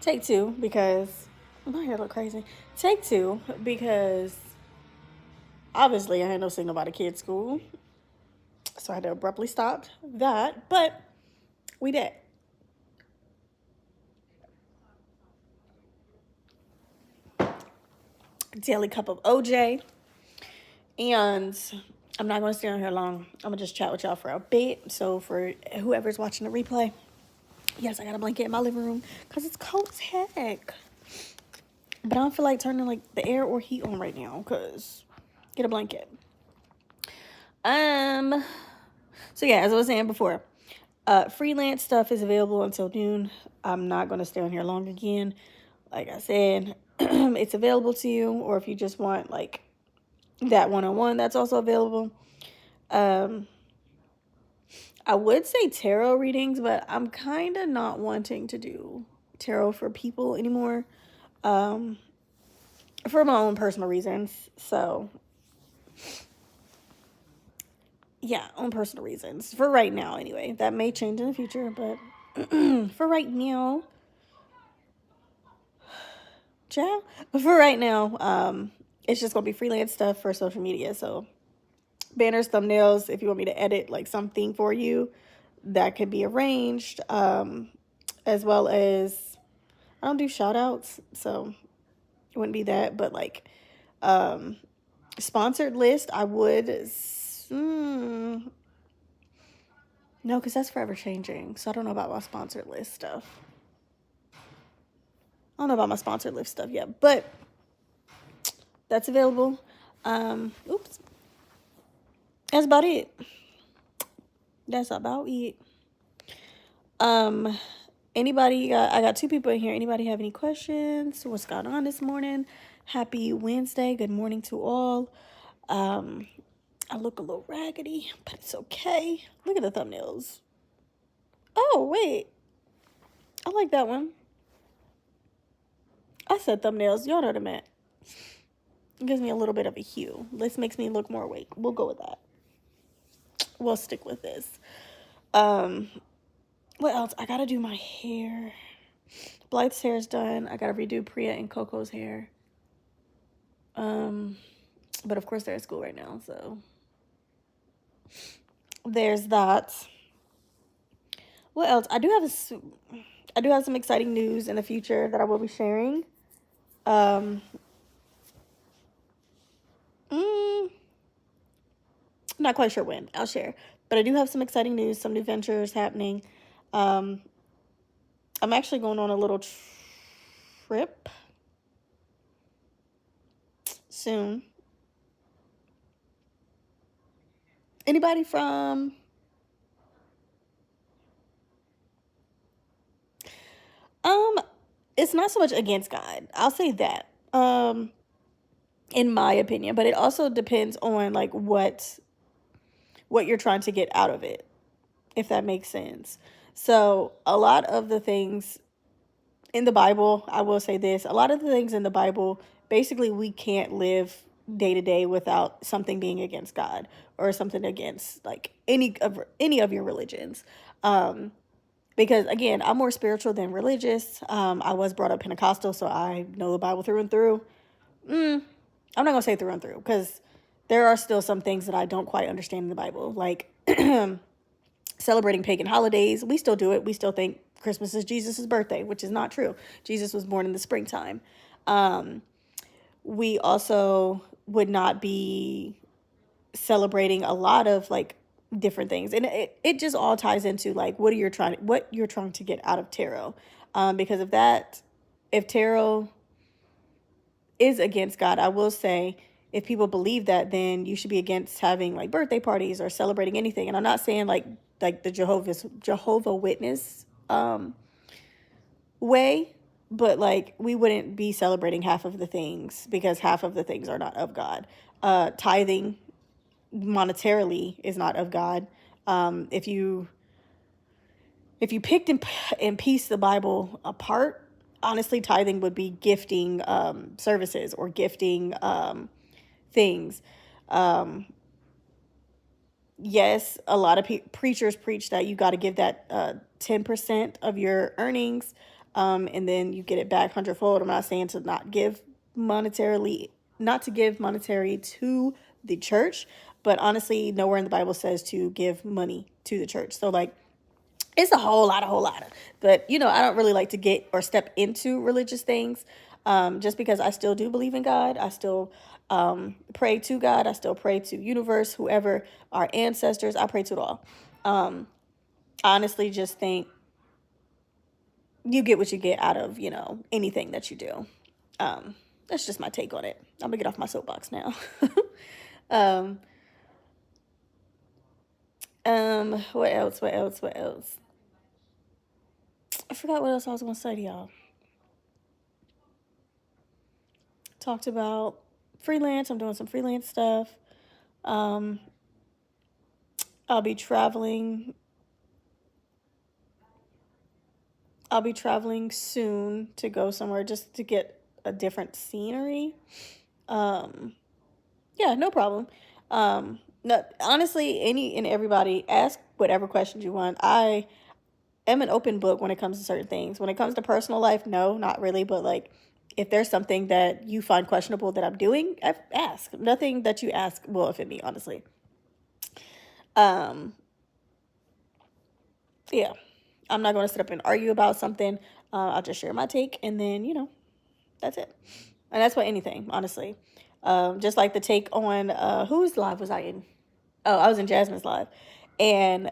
Take two because my hair look crazy. Take two because obviously I had no signal by the kids' school, so I had to abruptly stop that. But we did. Daily cup of OJ, and I'm not going to stay on here long. I'm going to just chat with y'all for a bit. So for whoever's watching the replay, yes, I got a blanket in my living room because it's cold as heck. But I don't feel like turning like the air or heat on right now because get a blanket. So yeah, as I was saying before, freelance stuff is available until noon. I'm not going to stay on here long again. Like I said, it's available to you, or if you just want like that one-on-one, that's also available. I would say tarot readings, but I'm kind of not wanting to do tarot for people anymore, for my own personal reasons. So yeah, own personal reasons for right now anyway. That may change in the future, but for right now, ciao. For right now, it's just gonna be freelance stuff for social media. So banners, thumbnails. If you want me to edit like something for you, that could be arranged. As well as I don't do shout outs, so it wouldn't be that. But like sponsored list, I would. No, because that's forever changing. So I don't know about my sponsored list stuff. I don't know about my sponsored list stuff yet, but that's available. Oops. That's about it. That's about it. Anybody, I got two people in here. Anybody have any questions? What's going on this morning? Happy Wednesday. Good morning to all. I look a little raggedy, but it's okay. Look at the thumbnails. Oh, wait. I like that one. I said thumbnails. Y'all know what I meant. It gives me a little bit of a hue. This makes me look more awake. We'll go with that. We'll stick with this. What else? I gotta do my hair. Blythe's hair is done. I gotta redo Priya and Coco's hair. But of course they're at school right now, so there's that. What else? I do have some exciting news in the future that I will be sharing. Not quite sure when. I'll share. But I do have some exciting news, some new ventures happening. I'm actually going on a little trip soon. Anybody from it's not so much against God. I'll say that. In my opinion, but it also depends on like what you're trying to get out of it, if that makes sense. So, a lot of the things in the Bible, I will say this, a lot of the things in the Bible, basically we can't live day to day without something being against God or something against like any of your religions. Because again, I'm more spiritual than religious. I was brought up Pentecostal, so I know the Bible through and through. I'm not gonna say through and through because there are still some things that I don't quite understand in the Bible, like celebrating pagan holidays. We still do it. We still think Christmas is Jesus' birthday, which is not true. Jesus was born in the springtime. We also would not be celebrating a lot of like different things, and it just all ties into like what you're trying to get out of tarot. Because if tarot is against God, I will say if people believe that, then you should be against having like birthday parties or celebrating anything. And I'm not saying like the Jehovah Witness way, but like we wouldn't be celebrating half of the things because half of the things are not of God. Tithing monetarily is not of God. If you picked and pieced the Bible apart, honestly, tithing would be gifting services or gifting things. Yes, a lot of preachers preach that you got to give that 10% of your earnings and then you get it back hundredfold. I'm not saying to not give monetarily, not to give monetary to the church, but honestly, nowhere in the Bible says to give money to the church. So like, it's a whole lot of. But I don't really like to get or step into religious things, just because I still do believe in God. I still pray to God. I still pray to universe, whoever, our ancestors. I pray to it all. I honestly just think you get what you get out of anything that you do. That's just my take on it. I'm gonna get off my soapbox now. um, what else? I forgot what else I was gonna say to y'all. Talked about freelance. I'm doing some freelance stuff. Um, I'll be traveling. I'll be traveling soon to go somewhere just to get a different scenery. Um, yeah, no problem. No, honestly, any and everybody ask whatever questions you want. I am an open book when it comes to certain things. When it comes to personal life, no, not really. But like, if there's something that you find questionable that I'm doing, ask. Nothing that you ask will offend me, honestly. Um, yeah, I'm not going to sit up and argue about something. I'll just share my take, and then that's it. And that's what anything, honestly. Just like the take on whose live was I in? Oh, I was in Jasmine's live, and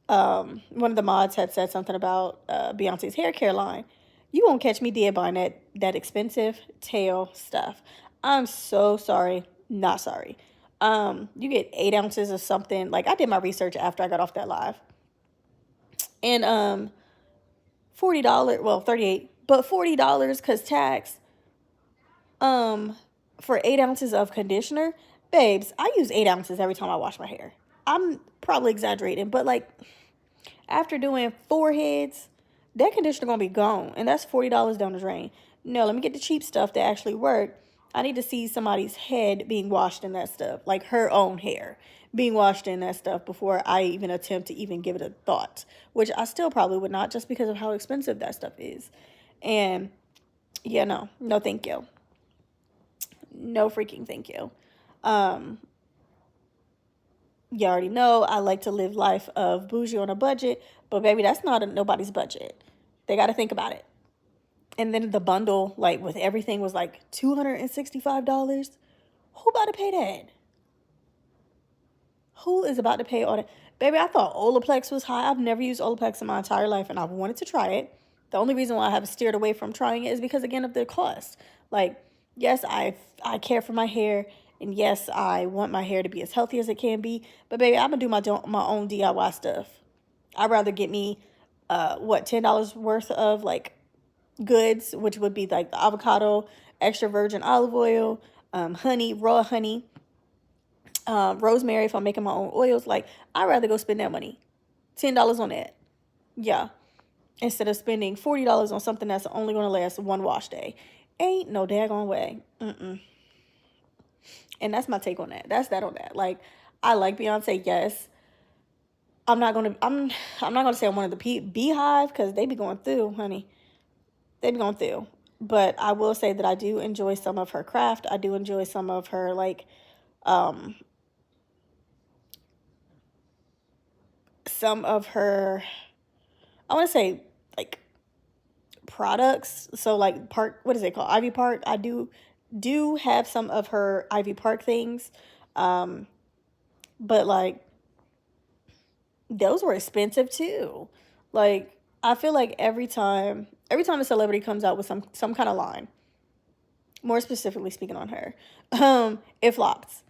one of the mods had said something about Beyonce's hair care line. You won't catch me dead buying that expensive tail stuff. I'm so sorry, not sorry. You get 8 ounces of something. Like, I did my research after I got off that live, and $40. Well, 38, but $40 because tax. Um, for 8 ounces of conditioner, babes, I use 8 ounces every time I wash my hair. I'm probably exaggerating, but like, after doing 4 heads, that conditioner gonna be gone, and that's $40 down the drain. No, let me get the cheap stuff that actually work. I need to see somebody's head being washed in that stuff, like her own hair being washed in that stuff before I even attempt to even give it a thought, which I still probably would not, just because of how expensive that stuff is. And yeah, no, thank you. No freaking thank you. Um, you already know I like to live life of bougie on a budget, but baby, that's not nobody's budget. They got to think about it. And then the bundle, like with everything, was like $265. Who about to pay that? Who is about to pay all that? Baby, I thought Olaplex was high. I've never used Olaplex in my entire life, and I've wanted to try it. The only reason why I have steered away from trying it is because, again, of the cost. Like, yes, I care for my hair, and yes, I want my hair to be as healthy as it can be. But baby, I'm gonna do my own DIY stuff. I'd rather get me, $10 worth of like goods, which would be like the avocado, extra virgin olive oil, honey, raw honey, rosemary if I'm making my own oils. Like, I'd rather go spend that money, $10 on that. Yeah, instead of spending $40 on something that's only going to last one wash day. Ain't no daggone way. And that's my take on that. That's that on that. Like, I like Beyonce, yes. I'm not gonna say I'm one of the beehive, because they be going through, honey. They be going through. But I will say that I do enjoy some of her craft. I do enjoy some of her um some of her, I want to say, like, products. So like Park, what is it called? Ivy Park. I do have some of her Ivy Park things. But like, those were expensive too. Like, I feel like every time a celebrity comes out with some kind of line, more specifically speaking on her, it flops.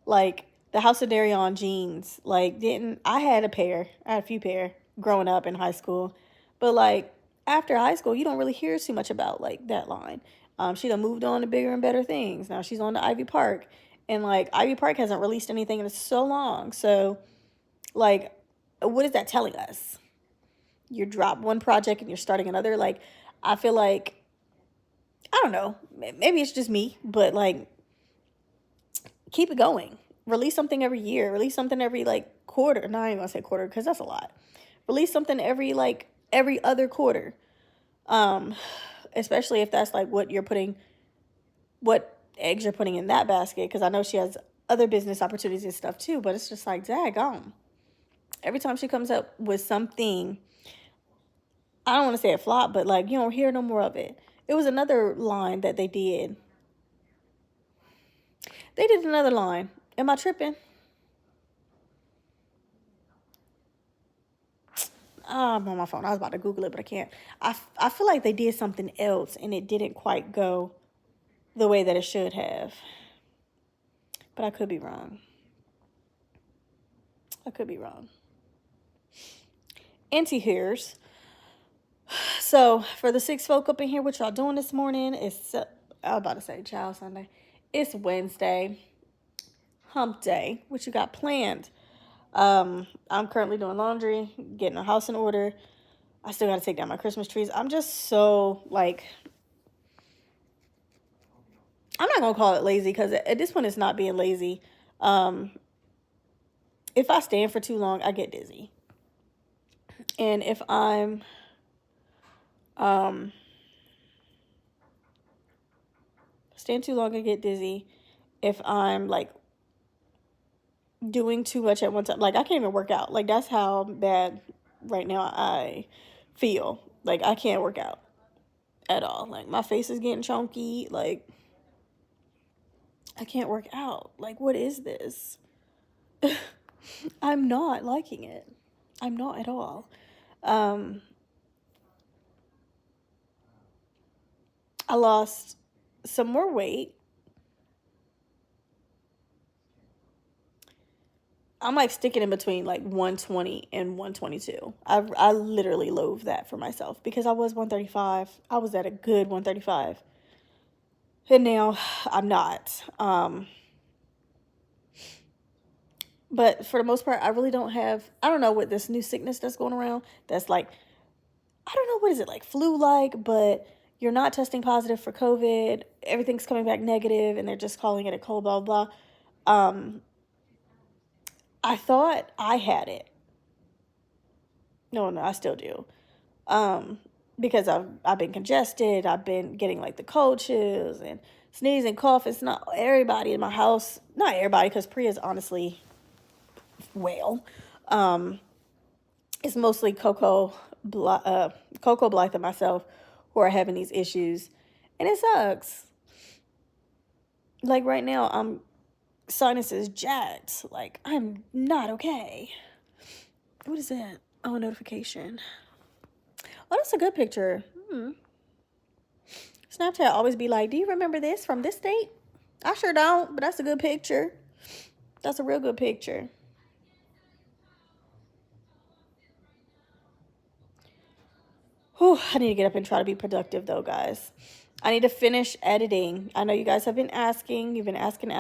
Like the House of Darion jeans, like, didn't I had a pair, I had a few pair growing up in high school, but like after high school, you don't really hear too much about like that line. She done moved on to bigger and better things. Now she's on to Ivy Park, and like Ivy Park hasn't released anything in so long. So like, what is that telling us? You drop one project and you're starting another. Like, I feel like, I don't know, maybe it's just me, but like, keep it going. Release something every year. Release something every like quarter. No, I ain't gonna say quarter because that's a lot. Release something every other quarter. Especially if that's like what eggs you're putting in that basket. Because I know she has other business opportunities and stuff too, but it's just like, daggone. Every time she comes up with something, I don't want to say it flop, but like, you don't hear no more of it. It was another line that they did. They did another line. Am I tripping? I'm on my phone. I was about to Google it, but I can't. I feel like they did something else and it didn't quite go the way that it should have. But I could be wrong. I could be wrong. Anti-hears. So, for the 6 folk up in here, what y'all doing this morning? I was about to say Child Sunday. It's Wednesday. Hump day. What you got planned? I'm currently doing laundry, getting the house in order. I still got to take down my Christmas trees. I'm just so, like, I'm not going to call it lazy because at this point it's not being lazy. If I stand for too long, I get dizzy. And if I'm stand too long, I get dizzy. If I'm like doing too much at one time, like I can't even work out. Like that's how bad right now I feel. Like I can't work out at all. Like my face is getting chunky. Like I can't work out. Like what is this? I'm not liking it. I'm not at all. I lost some more weight. I'm like sticking in between like 120 and 122. I literally loathe that for myself because I was 135. I was at a good 135. And now I'm not. But for the most part, I really don't have, I don't know what this new sickness that's going around that's like, I don't know, what is it, like flu-like, but you're not testing positive for COVID. Everything's coming back negative, and they're just calling it a cold, blah, blah. I thought I had it. No, I still do. Because I've been congested. I've been getting like the cold chills and sneezing, cough. It's not everybody in my house. Not everybody, because Priya's honestly well. It's mostly Coco Blythe and myself who are having these issues, and it sucks. Like right now, I'm sinuses jacked. Like I'm not okay. What is that? Oh, a notification. Oh, that's a good picture. Snapchat always be like, do you remember this from this date? I sure don't, but that's a good picture. That's a real good picture. Whew, I need to get up and try to be productive though, guys. I need to finish editing. I know you guys have been asking. You've been asking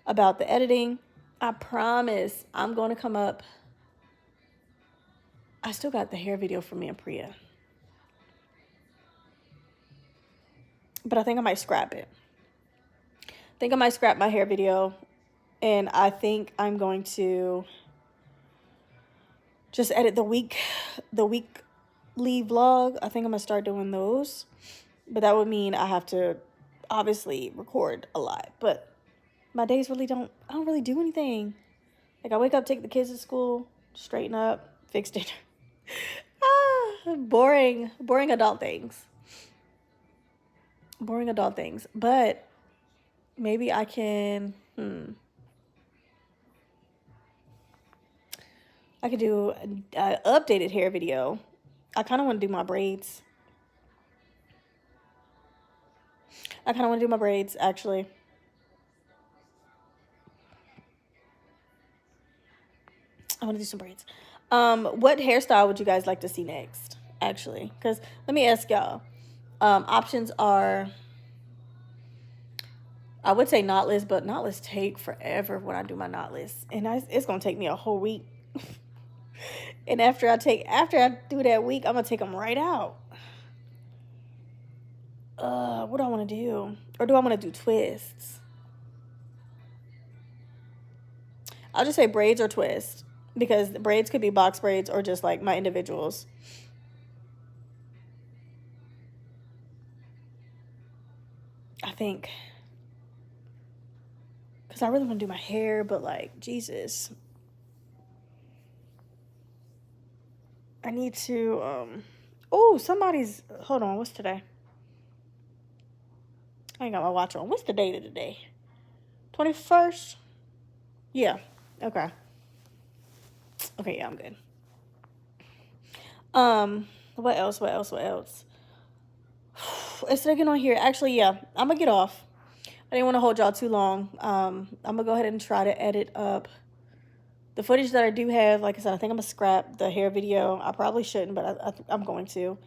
about the editing. I promise I'm going to come up. I still got the hair video from me and Priya. But I think I might scrap it. I think I might scrap my hair video. And I think I'm going to just edit the weekly vlog. I think I'm going to start doing those. But that would mean I have to obviously record a lot. But my days really I don't really do anything. Like I wake up, take the kids to school, straighten up, fix dinner. Boring adult things. Boring adult things. But maybe I can, I could do an updated hair video. I kind of want to do my braids. Actually. I want to do some braids. What hairstyle would you guys like to see next? Actually, because let me ask y'all. Options are, I would say knotless, but knotless take forever when I do my knotless, and it's gonna take me a whole week. And after I do that week, I'm gonna take them right out. What do I want to do? Or do I want to do twists? I'll just say braids or twists, because the braids could be box braids or just like my individuals. I think, because I really want to do my hair, but like, Jesus, I need to, oh, somebody's, hold on, what's today? I ain't got my watch on. What's the date of the day? 21st? Yeah. Okay. Okay, yeah, I'm good. What else? It's looking on here. Actually, yeah, I'm gonna get off. I didn't want to hold y'all too long. I'm gonna go ahead and try to edit up the footage that I do have. Like I said, I think I'm gonna scrap the hair video. I probably shouldn't, but I'm going to.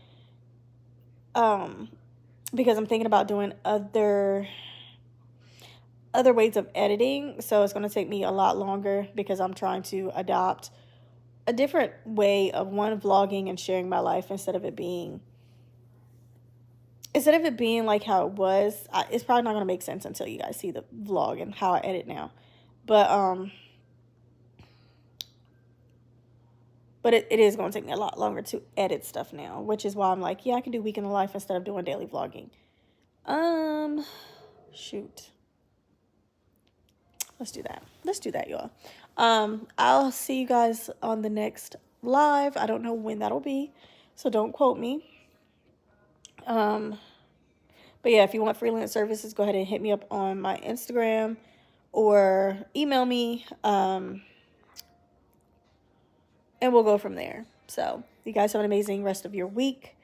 Because I'm thinking about doing other ways of editing, so it's gonna take me a lot longer because I'm trying to adopt a different way of vlogging and sharing my life instead of it being like how it was. It's probably not gonna make sense until you guys see the vlog and how I edit now, but it is going to take me a lot longer to edit stuff now, which is why I'm like, yeah, I can do week in the life instead of doing daily vlogging. Shoot. Let's do that, y'all. I'll see you guys on the next live. I don't know when that'll be, so don't quote me. But yeah, if you want freelance services, go ahead and hit me up on my Instagram or email me, and we'll go from there. So you guys have an amazing rest of your week.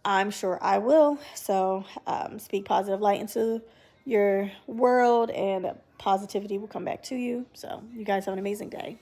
I'm sure I will. So speak positive light into your world, and positivity will come back to you. So you guys have an amazing day.